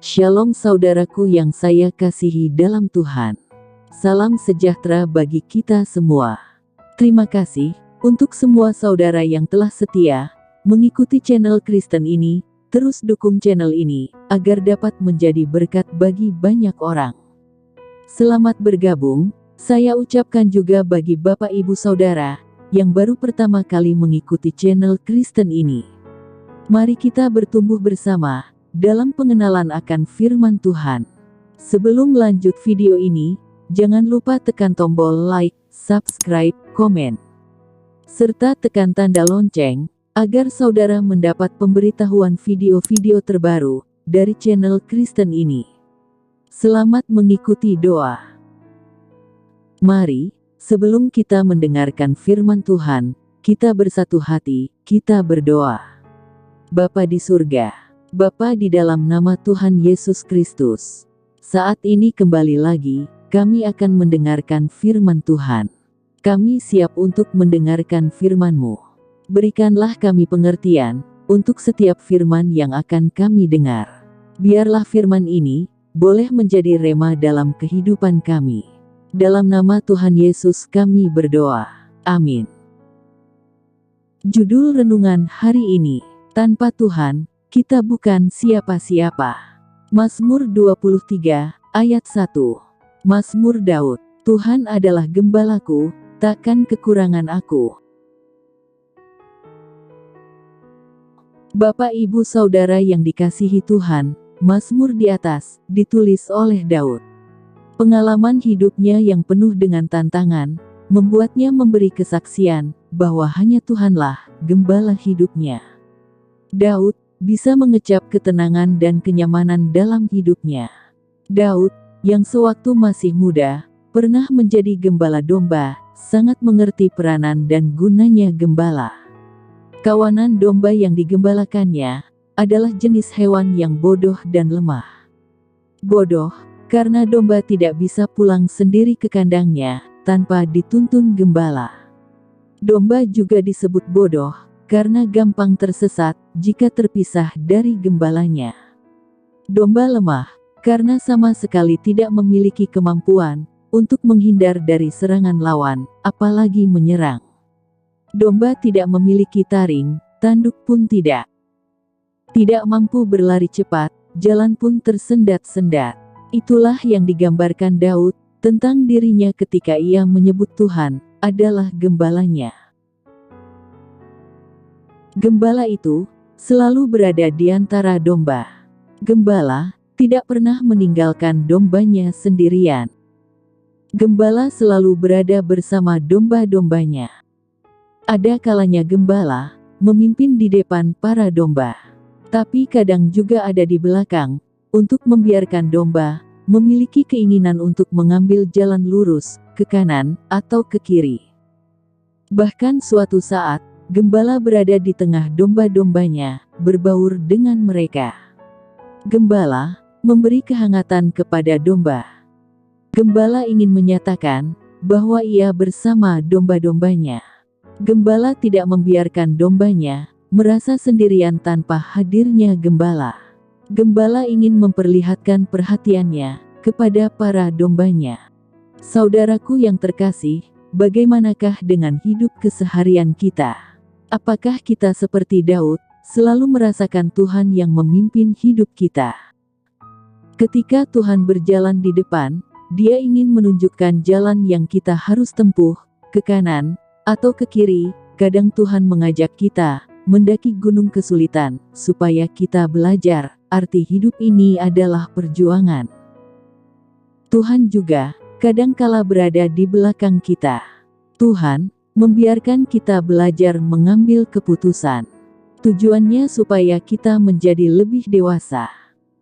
Shalom saudaraku yang saya kasihi dalam Tuhan. Salam sejahtera bagi kita semua. Terima kasih untuk semua saudara yang telah setia mengikuti channel Kristen ini. Terus dukung channel ini agar dapat menjadi berkat bagi banyak orang. Selamat bergabung, saya ucapkan juga bagi Bapak Ibu Saudara yang baru pertama kali mengikuti channel Kristen ini. Mari kita bertumbuh bersama dalam pengenalan akan firman Tuhan. Sebelum lanjut video ini, jangan lupa tekan tombol like, subscribe, komen, serta tekan tanda lonceng, agar saudara mendapat pemberitahuan video-video terbaru dari channel Kristen ini. Selamat mengikuti doa. Mari, sebelum kita mendengarkan firman Tuhan, kita bersatu hati, kita berdoa. Bapa di surga, Bapa di dalam nama Tuhan Yesus Kristus, saat ini kembali lagi, kami akan mendengarkan firman Tuhan. Kami siap untuk mendengarkan firman-Mu. Berikanlah kami pengertian, untuk setiap firman yang akan kami dengar. Biarlah firman ini, boleh menjadi rema dalam kehidupan kami. Dalam nama Tuhan Yesus kami berdoa. Amin. Judul renungan hari ini, tanpa Tuhan, kita bukan siapa-siapa. Mazmur 23, ayat 1. Mazmur Daud. Tuhan adalah gembalaku, takkan kekurangan aku. Bapak Ibu Saudara yang dikasihi Tuhan, Mazmur di atas, ditulis oleh Daud. Pengalaman hidupnya yang penuh dengan tantangan, membuatnya memberi kesaksian, bahwa hanya Tuhanlah, gembala hidupnya. Daud bisa mengecap ketenangan dan kenyamanan dalam hidupnya. Daud, yang sewaktu masih muda, pernah menjadi gembala domba, sangat mengerti peranan dan gunanya gembala. Kawanan domba yang digembalakannya, adalah jenis hewan yang bodoh dan lemah. Bodoh, karena domba tidak bisa pulang sendiri ke kandangnya, tanpa dituntun gembala. Domba juga disebut bodoh, karena gampang tersesat jika terpisah dari gembalanya. Domba lemah, karena sama sekali tidak memiliki kemampuan untuk menghindar dari serangan lawan, apalagi menyerang. Domba tidak memiliki taring, tanduk pun tidak. Tidak mampu berlari cepat, jalan pun tersendat-sendat. Itulah yang digambarkan Daud tentang dirinya ketika ia menyebut Tuhan adalah gembalanya. Gembala itu selalu berada di antara domba. Gembala tidak pernah meninggalkan dombanya sendirian. Gembala selalu berada bersama domba-dombanya. Ada kalanya gembala memimpin di depan para domba, tapi kadang juga ada di belakang untuk membiarkan domba memiliki keinginan untuk mengambil jalan lurus ke kanan atau ke kiri. Bahkan suatu saat gembala berada di tengah domba-dombanya, berbaur dengan mereka. Gembala memberi kehangatan kepada domba. Gembala ingin menyatakan bahwa ia bersama domba-dombanya. Gembala tidak membiarkan dombanya merasa sendirian tanpa hadirnya gembala. Gembala ingin memperlihatkan perhatiannya kepada para dombanya. Saudaraku yang terkasih, bagaimanakah dengan hidup keseharian kita? Apakah kita seperti Daud, selalu merasakan Tuhan yang memimpin hidup kita? Ketika Tuhan berjalan di depan, Dia ingin menunjukkan jalan yang kita harus tempuh, ke kanan, atau ke kiri. Kadang Tuhan mengajak kita mendaki gunung kesulitan, supaya kita belajar, arti hidup ini adalah perjuangan. Tuhan juga kadangkala berada di belakang kita. Tuhan membiarkan kita belajar mengambil keputusan. Tujuannya supaya kita menjadi lebih dewasa.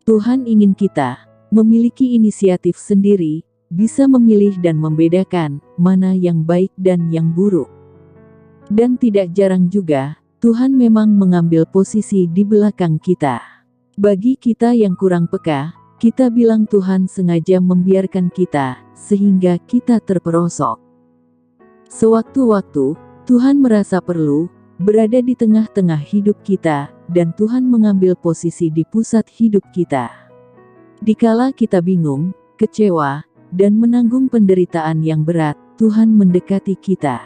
Tuhan ingin kita memiliki inisiatif sendiri, bisa memilih dan membedakan mana yang baik dan yang buruk. Dan tidak jarang juga, Tuhan memang mengambil posisi di belakang kita. Bagi kita yang kurang peka, kita bilang Tuhan sengaja membiarkan kita, sehingga kita terperosok. Sewaktu-waktu, Tuhan merasa perlu berada di tengah-tengah hidup kita, dan Tuhan mengambil posisi di pusat hidup kita. Dikala kita bingung, kecewa, dan menanggung penderitaan yang berat, Tuhan mendekati kita.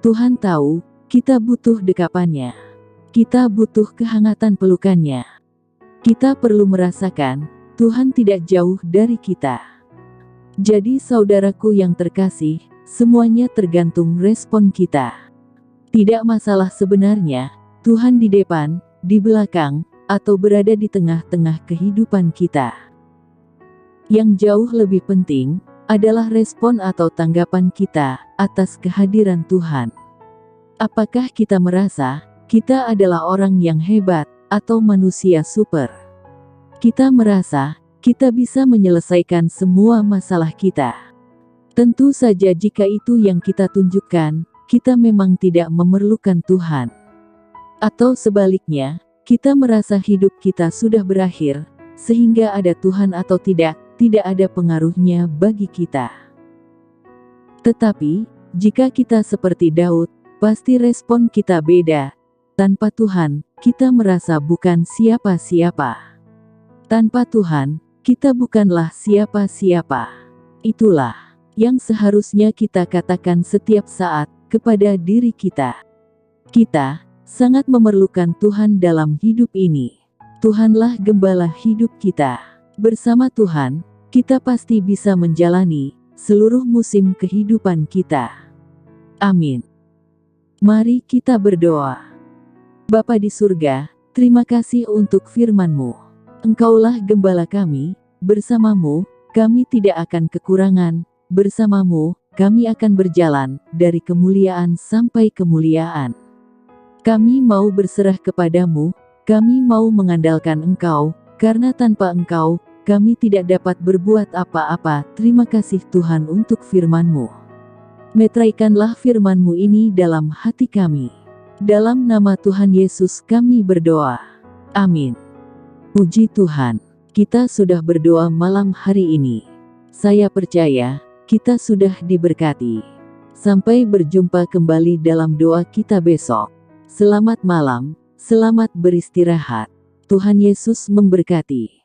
Tuhan tahu, kita butuh dekapannya. Kita butuh kehangatan pelukannya. Kita perlu merasakan, Tuhan tidak jauh dari kita. Jadi saudaraku yang terkasih, semuanya tergantung respon kita. Tidak masalah sebenarnya, Tuhan di depan, di belakang, atau berada di tengah-tengah kehidupan kita. Yang jauh lebih penting, adalah respon atau tanggapan kita atas kehadiran Tuhan. Apakah kita merasa, kita adalah orang yang hebat, atau manusia super? Kita merasa, kita bisa menyelesaikan semua masalah kita. Tentu saja jika itu yang kita tunjukkan, kita memang tidak memerlukan Tuhan. Atau sebaliknya, kita merasa hidup kita sudah berakhir, sehingga ada Tuhan atau tidak ada pengaruhnya bagi kita. Tetapi, jika kita seperti Daud, pasti respon kita beda. Tanpa Tuhan, kita merasa bukan siapa-siapa. Tanpa Tuhan, kita bukanlah siapa-siapa. Itulah yang seharusnya kita katakan setiap saat kepada diri kita. Kita sangat memerlukan Tuhan dalam hidup ini. Tuhanlah gembala hidup kita. Bersama Tuhan, kita pasti bisa menjalani seluruh musim kehidupan kita. Amin. Mari kita berdoa. Bapa di surga, terima kasih untuk firman-Mu. Engkaulah gembala kami, bersamamu, kami tidak akan kekurangan, bersamamu, kami akan berjalan, dari kemuliaan sampai kemuliaan. Kami mau berserah kepadamu, kami mau mengandalkan Engkau, karena tanpa Engkau, kami tidak dapat berbuat apa-apa. Terima kasih Tuhan untuk firman-Mu. Meteraikanlah firman-Mu ini dalam hati kami. Dalam nama Tuhan Yesus kami berdoa. Amin. Puji Tuhan, kita sudah berdoa malam hari ini. Saya percaya, kita sudah diberkati. Sampai berjumpa kembali dalam doa kita besok. Selamat malam, selamat beristirahat. Tuhan Yesus memberkati.